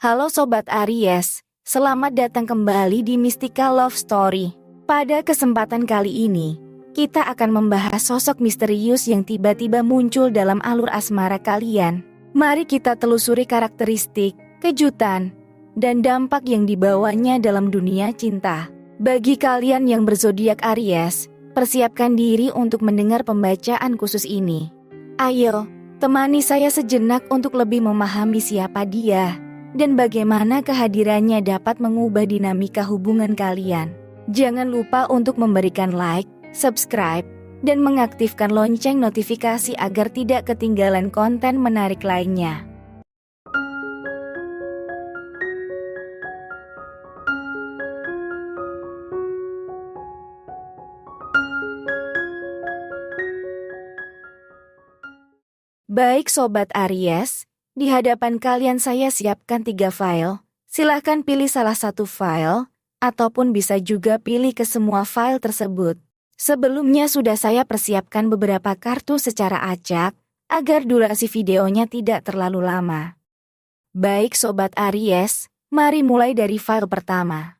Halo Sobat Aries, selamat datang kembali di Mystika Love Story. Pada kesempatan kali ini, kita akan membahas sosok misterius yang tiba-tiba muncul dalam alur asmara kalian. Mari kita telusuri karakteristik, kejutan, dan dampak yang dibawanya dalam dunia cinta. Bagi kalian yang berzodiak Aries, persiapkan diri untuk mendengar pembacaan khusus ini. Ayo, temani saya sejenak untuk lebih memahami siapa dia dan bagaimana kehadirannya dapat mengubah dinamika hubungan kalian. Jangan lupa untuk memberikan like, subscribe, dan mengaktifkan lonceng notifikasi agar tidak ketinggalan konten menarik lainnya. Baik Sobat Aries, di hadapan kalian saya siapkan 3 file. Silahkan pilih salah satu file, ataupun bisa juga pilih ke semua file tersebut. Sebelumnya sudah saya persiapkan beberapa kartu secara acak, agar durasi videonya tidak terlalu lama. Baik Sobat Aries, mari mulai dari file pertama.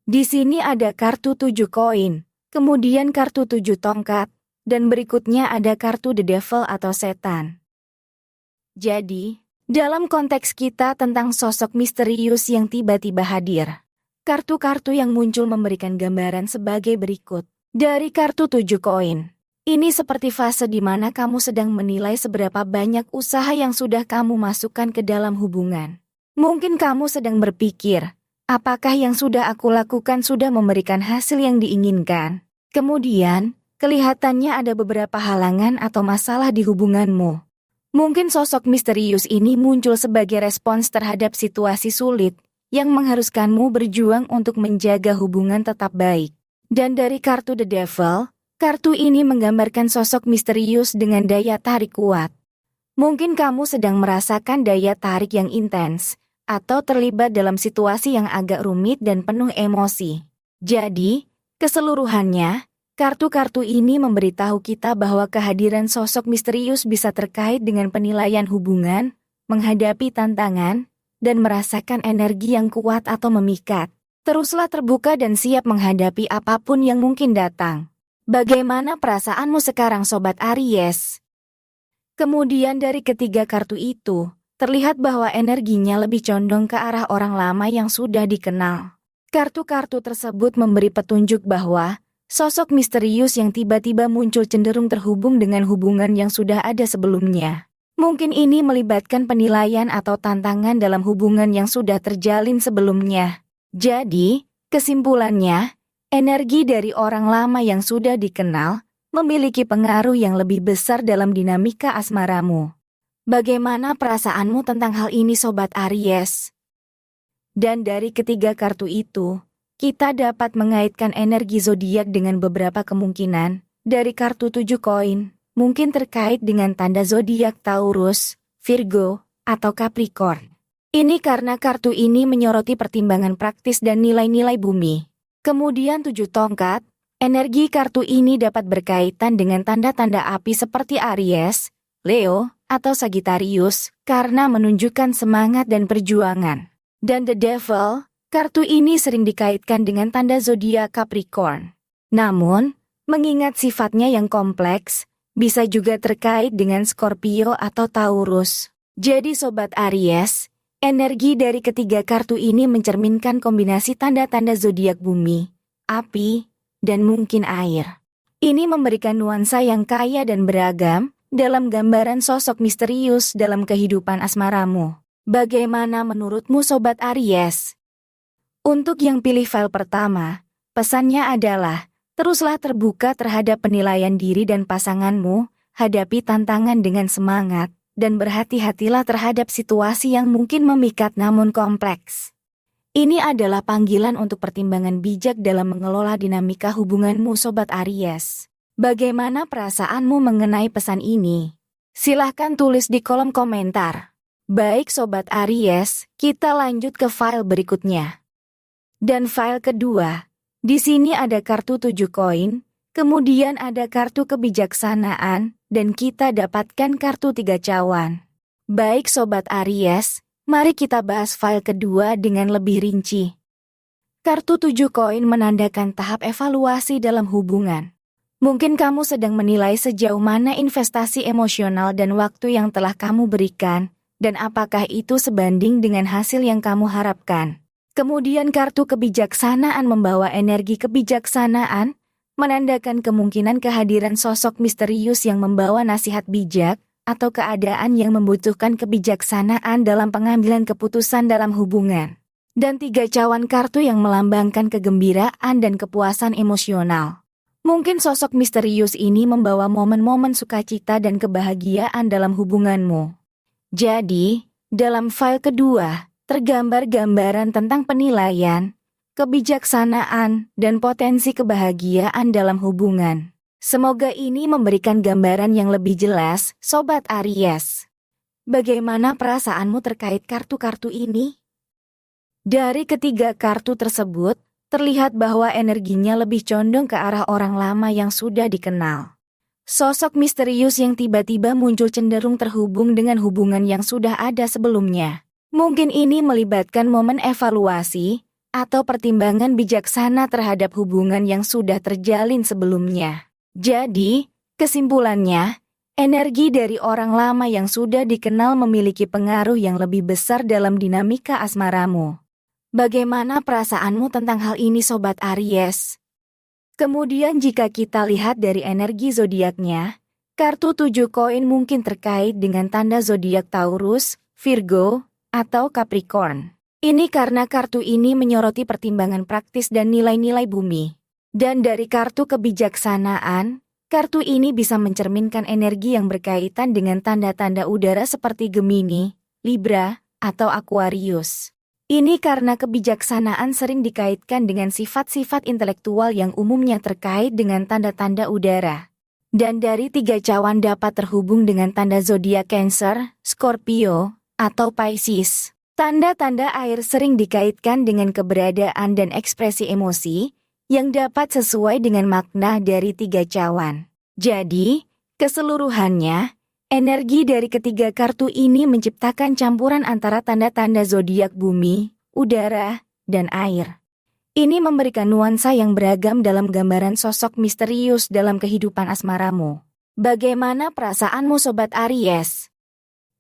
Di sini ada kartu 7 koin, kemudian kartu 7 tongkat, dan berikutnya ada kartu The Devil atau setan. Jadi, dalam konteks kita tentang sosok misterius yang tiba-tiba hadir, kartu-kartu yang muncul memberikan gambaran sebagai berikut. Dari kartu 7 koin, ini seperti fase di mana kamu sedang menilai seberapa banyak usaha yang sudah kamu masukkan ke dalam hubungan. Mungkin kamu sedang berpikir, apakah yang sudah aku lakukan sudah memberikan hasil yang diinginkan? Kemudian, kelihatannya ada beberapa halangan atau masalah di hubunganmu. Mungkin sosok misterius ini muncul sebagai respons terhadap situasi sulit yang mengharuskanmu berjuang untuk menjaga hubungan tetap baik. Dan dari kartu The Devil, kartu ini menggambarkan sosok misterius dengan daya tarik kuat. Mungkin kamu sedang merasakan daya tarik yang intens, atau terlibat dalam situasi yang agak rumit dan penuh emosi. Jadi, keseluruhannya, kartu-kartu ini memberitahu kita bahwa kehadiran sosok misterius bisa terkait dengan penilaian hubungan, menghadapi tantangan, dan merasakan energi yang kuat atau memikat. Teruslah terbuka dan siap menghadapi apapun yang mungkin datang. Bagaimana perasaanmu sekarang Sobat Aries? Kemudian dari ketiga kartu itu, terlihat bahwa energinya lebih condong ke arah orang lama yang sudah dikenal. Kartu-kartu tersebut memberi petunjuk bahwa sosok misterius yang tiba-tiba muncul cenderung terhubung dengan hubungan yang sudah ada sebelumnya. Mungkin ini melibatkan penilaian atau tantangan dalam hubungan yang sudah terjalin sebelumnya. Jadi, kesimpulannya, energi dari orang lama yang sudah dikenal memiliki pengaruh yang lebih besar dalam dinamika asmaramu. Bagaimana perasaanmu tentang hal ini Sobat Aries? Dan dari ketiga kartu itu, kita dapat mengaitkan energi zodiak dengan beberapa kemungkinan. Dari kartu 7 koin, mungkin terkait dengan tanda zodiak Taurus, Virgo, atau Capricorn. Ini karena kartu ini menyoroti pertimbangan praktis dan nilai-nilai bumi. Kemudian 7 tongkat, energi kartu ini dapat berkaitan dengan tanda-tanda api seperti Aries, Leo, atau Sagittarius, karena menunjukkan semangat dan perjuangan. Dan The Devil, kartu ini sering dikaitkan dengan tanda zodiak Capricorn. Namun, mengingat sifatnya yang kompleks, bisa juga terkait dengan Scorpio atau Taurus. Jadi Sobat Aries, energi dari ketiga kartu ini mencerminkan kombinasi tanda-tanda zodiak bumi, api, dan mungkin air. Ini memberikan nuansa yang kaya dan beragam dalam gambaran sosok misterius dalam kehidupan asmaramu. Bagaimana menurutmu Sobat Aries? Untuk yang pilih file pertama, pesannya adalah, teruslah terbuka terhadap penilaian diri dan pasanganmu, hadapi tantangan dengan semangat, dan berhati-hatilah terhadap situasi yang mungkin memikat namun kompleks. Ini adalah panggilan untuk pertimbangan bijak dalam mengelola dinamika hubunganmu Sobat Aries. Bagaimana perasaanmu mengenai pesan ini? Silahkan tulis di kolom komentar. Baik Sobat Aries, kita lanjut ke file berikutnya. Dan file kedua, di sini ada kartu 7 koin, kemudian ada kartu kebijaksanaan, dan kita dapatkan kartu 3 cawan. Baik Sobat Aries, Mari kita bahas file kedua dengan lebih rinci. Kartu 7 koin menandakan tahap evaluasi dalam hubungan. Mungkin kamu sedang menilai sejauh mana investasi emosional dan waktu yang telah kamu berikan, dan apakah itu sebanding dengan hasil yang kamu harapkan. Kemudian kartu kebijaksanaan membawa energi kebijaksanaan, menandakan kemungkinan kehadiran sosok misterius yang membawa nasihat bijak, atau keadaan yang membutuhkan kebijaksanaan dalam pengambilan keputusan dalam hubungan. Dan 3 cawan kartu yang melambangkan kegembiraan dan kepuasan emosional. Mungkin sosok misterius ini membawa momen-momen sukacita dan kebahagiaan dalam hubunganmu. Jadi, dalam file kedua, tergambar gambaran tentang penilaian, kebijaksanaan, dan potensi kebahagiaan dalam hubungan. Semoga ini memberikan gambaran yang lebih jelas, Sobat Aries. Bagaimana perasaanmu terkait kartu-kartu ini? Dari ketiga kartu tersebut, terlihat bahwa energinya lebih condong ke arah orang lama yang sudah dikenal. Sosok misterius yang tiba-tiba muncul cenderung terhubung dengan hubungan yang sudah ada sebelumnya. Mungkin ini melibatkan momen evaluasi, atau pertimbangan bijaksana terhadap hubungan yang sudah terjalin sebelumnya. Jadi, kesimpulannya, energi dari orang lama yang sudah dikenal memiliki pengaruh yang lebih besar dalam dinamika asmaramu. Bagaimana perasaanmu tentang hal ini, Sobat Aries? Kemudian jika kita lihat dari energi zodiaknya, kartu 7 koin mungkin terkait dengan tanda zodiak Taurus, Virgo, atau Capricorn. Ini karena kartu ini menyoroti pertimbangan praktis dan nilai-nilai bumi. Dan dari kartu kebijaksanaan, kartu ini bisa mencerminkan energi yang berkaitan dengan tanda-tanda udara seperti Gemini, Libra, atau Aquarius. Ini karena kebijaksanaan sering dikaitkan dengan sifat-sifat intelektual yang umumnya terkait dengan tanda-tanda udara. Dan dari 3 cawan dapat terhubung dengan tanda zodiak Cancer, Scorpio, atau Pisces. Tanda-tanda air sering dikaitkan dengan keberadaan dan ekspresi emosi yang dapat sesuai dengan makna dari 3 cawan. Jadi, keseluruhannya, energi dari ketiga kartu ini menciptakan campuran antara tanda-tanda zodiak bumi, udara, dan air. Ini memberikan nuansa yang beragam dalam gambaran sosok misterius dalam kehidupan asmaramu. Bagaimana perasaanmu, Sobat Aries?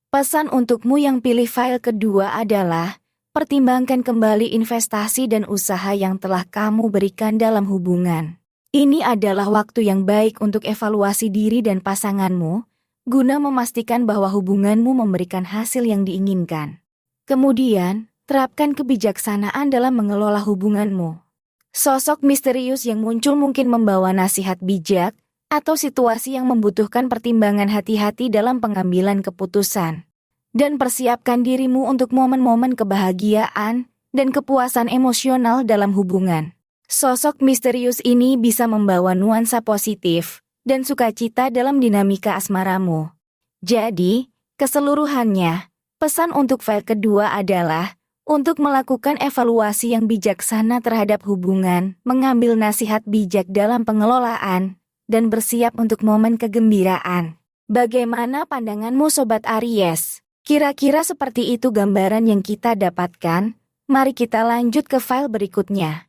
Pesan untukmu yang pilih file kedua adalah, pertimbangkan kembali investasi dan usaha yang telah kamu berikan dalam hubungan. Ini adalah waktu yang baik untuk evaluasi diri dan pasanganmu, guna memastikan bahwa hubunganmu memberikan hasil yang diinginkan. Kemudian, terapkan kebijaksanaan dalam mengelola hubunganmu. Sosok misterius yang muncul mungkin membawa nasihat bijak, atau situasi yang membutuhkan pertimbangan hati-hati dalam pengambilan keputusan. Dan persiapkan dirimu untuk momen-momen kebahagiaan dan kepuasan emosional dalam hubungan. Sosok misterius ini bisa membawa nuansa positif dan sukacita dalam dinamika asmaramu. Jadi, keseluruhannya, pesan untuk file kedua adalah untuk melakukan evaluasi yang bijaksana terhadap hubungan, mengambil nasihat bijak dalam pengelolaan, dan bersiap untuk momen kegembiraan. Bagaimana pandanganmu, Sobat Aries? Kira-kira seperti itu gambaran yang kita dapatkan. Mari kita lanjut ke file berikutnya.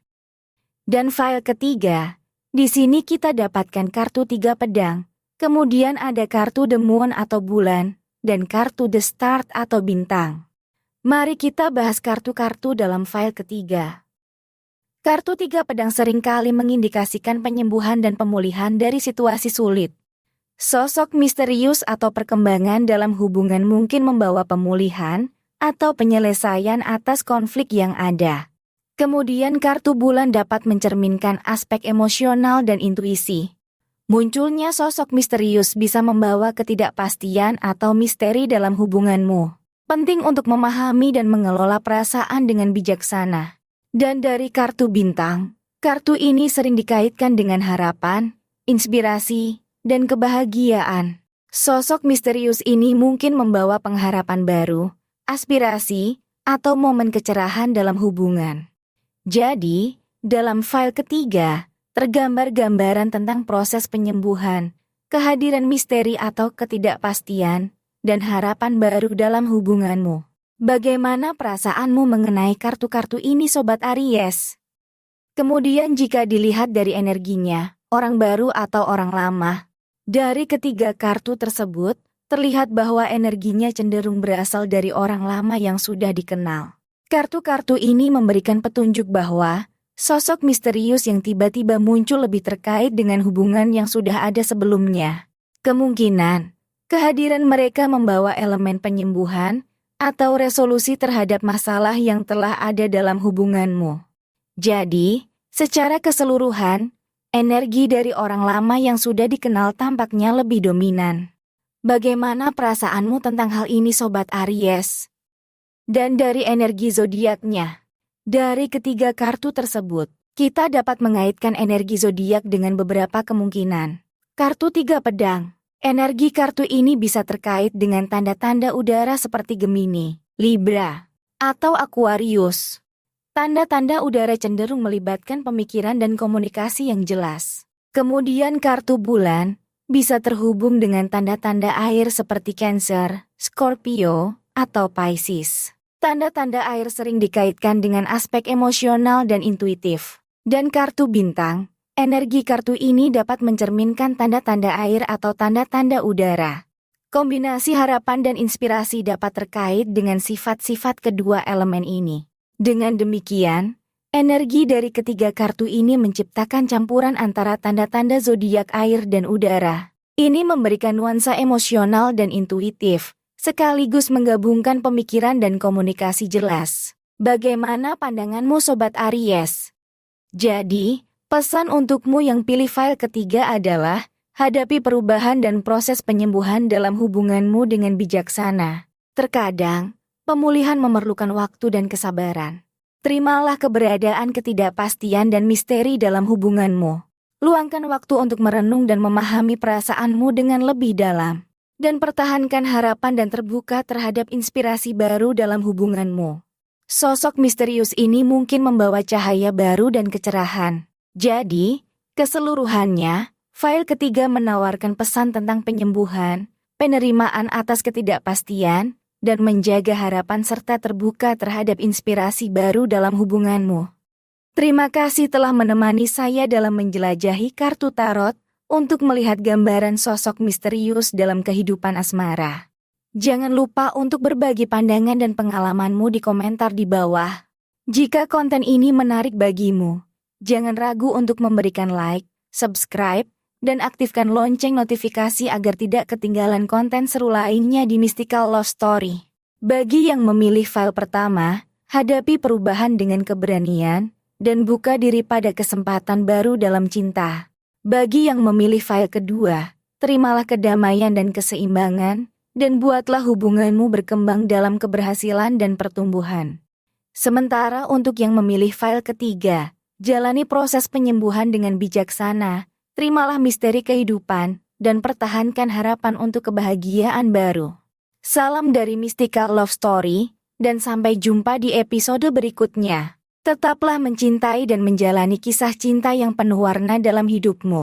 Dan file ketiga, di sini kita dapatkan kartu 3 pedang, kemudian ada kartu The Moon atau bulan, dan kartu The Start atau bintang. Mari kita bahas kartu-kartu dalam file ketiga. Kartu 3 pedang seringkali mengindikasikan penyembuhan dan pemulihan dari situasi sulit. Sosok misterius atau perkembangan dalam hubungan mungkin membawa pemulihan atau penyelesaian atas konflik yang ada. Kemudian kartu bulan dapat mencerminkan aspek emosional dan intuisi. Munculnya sosok misterius bisa membawa ketidakpastian atau misteri dalam hubunganmu. Penting untuk memahami dan mengelola perasaan dengan bijaksana. Dan dari kartu bintang, kartu ini sering dikaitkan dengan harapan, inspirasi, dan kebahagiaan. Sosok misterius ini mungkin membawa pengharapan baru, aspirasi, atau momen kecerahan dalam hubungan. Jadi, dalam file ketiga, tergambar gambaran tentang proses penyembuhan, kehadiran misteri atau ketidakpastian, dan harapan baru dalam hubunganmu. Bagaimana perasaanmu mengenai kartu-kartu ini Sobat Aries? Kemudian jika dilihat dari energinya, orang baru atau orang lama, dari ketiga kartu tersebut, terlihat bahwa energinya cenderung berasal dari orang lama yang sudah dikenal. Kartu-kartu ini memberikan petunjuk bahwa sosok misterius yang tiba-tiba muncul lebih terkait dengan hubungan yang sudah ada sebelumnya. Kemungkinan, kehadiran mereka membawa elemen penyembuhan atau resolusi terhadap masalah yang telah ada dalam hubunganmu. Jadi, secara keseluruhan, energi dari orang lama yang sudah dikenal tampaknya lebih dominan. Bagaimana perasaanmu tentang hal ini Sobat Aries? Dan dari energi zodiaknya, dari ketiga kartu tersebut, kita dapat mengaitkan energi zodiak dengan beberapa kemungkinan. Kartu 3 pedang. Energi kartu ini bisa terkait dengan tanda-tanda udara seperti Gemini, Libra, atau Aquarius. Tanda-tanda udara cenderung melibatkan pemikiran dan komunikasi yang jelas. Kemudian kartu bulan bisa terhubung dengan tanda-tanda air seperti Cancer, Scorpio, atau Pisces. Tanda-tanda air sering dikaitkan dengan aspek emosional dan intuitif. Dan kartu bintang, energi kartu ini dapat mencerminkan tanda-tanda air atau tanda-tanda udara. Kombinasi harapan dan inspirasi dapat terkait dengan sifat-sifat kedua elemen ini. Dengan demikian, energi dari ketiga kartu ini menciptakan campuran antara tanda-tanda zodiak air dan udara. Ini memberikan nuansa emosional dan intuitif, sekaligus menggabungkan pemikiran dan komunikasi jelas. Bagaimana pandanganmu Sobat Aries? Jadi, pesan untukmu yang pilih file ketiga adalah, hadapi perubahan dan proses penyembuhan dalam hubunganmu dengan bijaksana. Terkadang, pemulihan memerlukan waktu dan kesabaran. Terimalah keberadaan ketidakpastian dan misteri dalam hubunganmu. Luangkan waktu untuk merenung dan memahami perasaanmu dengan lebih dalam. Dan pertahankan harapan dan terbuka terhadap inspirasi baru dalam hubunganmu. Sosok misterius ini mungkin membawa cahaya baru dan kecerahan. Jadi, keseluruhannya, file ketiga menawarkan pesan tentang penyembuhan, penerimaan atas ketidakpastian, dan menjaga harapan serta terbuka terhadap inspirasi baru dalam hubunganmu. Terima kasih telah menemani saya dalam menjelajahi kartu tarot untuk melihat gambaran sosok misterius dalam kehidupan asmara. Jangan lupa untuk berbagi pandangan dan pengalamanmu di komentar di bawah. Jika konten ini menarik bagimu, jangan ragu untuk memberikan like, subscribe, dan aktifkan lonceng notifikasi agar tidak ketinggalan konten seru lainnya di Mystical Love Story. Bagi yang memilih file pertama, hadapi perubahan dengan keberanian, dan buka diri pada kesempatan baru dalam cinta. Bagi yang memilih file kedua, terimalah kedamaian dan keseimbangan, dan buatlah hubunganmu berkembang dalam keberhasilan dan pertumbuhan. Sementara untuk yang memilih file ketiga, jalani proses penyembuhan dengan bijaksana, terimalah misteri kehidupan, dan pertahankan harapan untuk kebahagiaan baru. Salam dari Mystical Love Story, dan sampai jumpa di episode berikutnya. Tetaplah mencintai dan menjalani kisah cinta yang penuh warna dalam hidupmu.